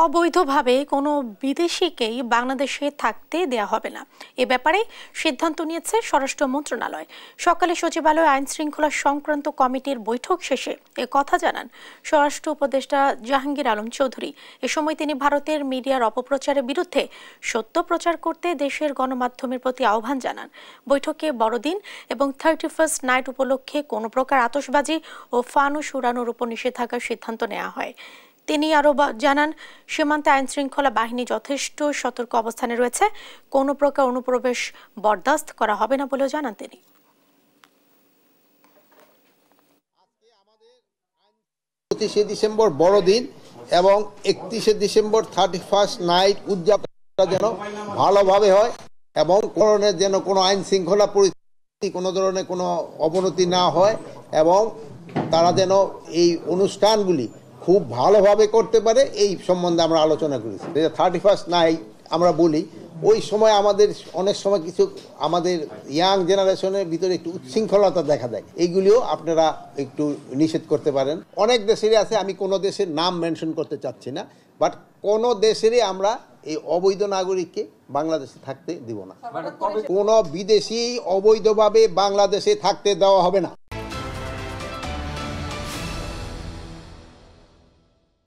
অবৈধভাবে কোনো বিদেশিকেই বাংলাদেশে থাকতে দেয়া হবে না, এ ব্যাপারে সিদ্ধান্ত নিয়েছে স্বরাষ্ট্র মন্ত্রণালয়। সকালে সচিবালয় আইন শৃঙ্খলা সংক্রান্ত কমিটির বৈঠক শেষে এ কথা জানান স্বরাষ্ট্র উপদেষ্টা জাহাঙ্গীর আলম চৌধুরী। এ সময় তিনি ভারতের মিডিয়ার অপপ্রচারের বিরুদ্ধে সত্য প্রচার করতে দেশের গণমাধ্যমের প্রতি আহ্বান জানান। বৈঠকে বড়দিন এবং 31st নাইট উপলক্ষে কোনো প্রকার আতশবাজি ও ফানুস উড়ানোর উপর নিষেধাজ্ঞার সিদ্ধান্ত নেওয়া হয়। তিনি আরও জানান, সীমান্তে আইন শৃঙ্খলা বাহিনী যথেষ্ট সতর্ক অবস্থানে রয়েছে, কোনো প্রকার অনুপ্রবেশ বরদাস্ত করা হবে না বলেও জানান তিনি। 25শে ডিসেম্বর বড়দিন এবং 31শে ডিসেম্বর 31st নাইট উদযাপনটা যেন ভালোভাবে হয় এবং করোনার যেন কোনো আইন শৃঙ্খলা পরিস্থিতি কোনো ধরনের কোনো অবনতি না হয় এবং তারা যেন এই অনুষ্ঠানগুলি খুব ভালোভাবে করতে পারে এই সম্বন্ধে আমরা আলোচনা করেছি। 31st নাইট আমরা বলি, ওই সময় আমাদের অনেক সময় কিছু আমাদের ইয়াং জেনারেশনের ভিতরে একটু উচ্ছৃঙ্খলতা দেখা দেয়, এইগুলিও আপনারা একটু নিষেধ করতে পারেন। অনেক দেশেরই আছে, আমি কোনো দেশের নাম মেনশন করতে চাচ্ছি না, বাট কোনো দেশেরই আমরা এই অবৈধ নাগরিককে বাংলাদেশে থাকতে দিব না। কোনো বিদেশি অবৈধভাবে বাংলাদেশে থাকতে দেওয়া হবে না।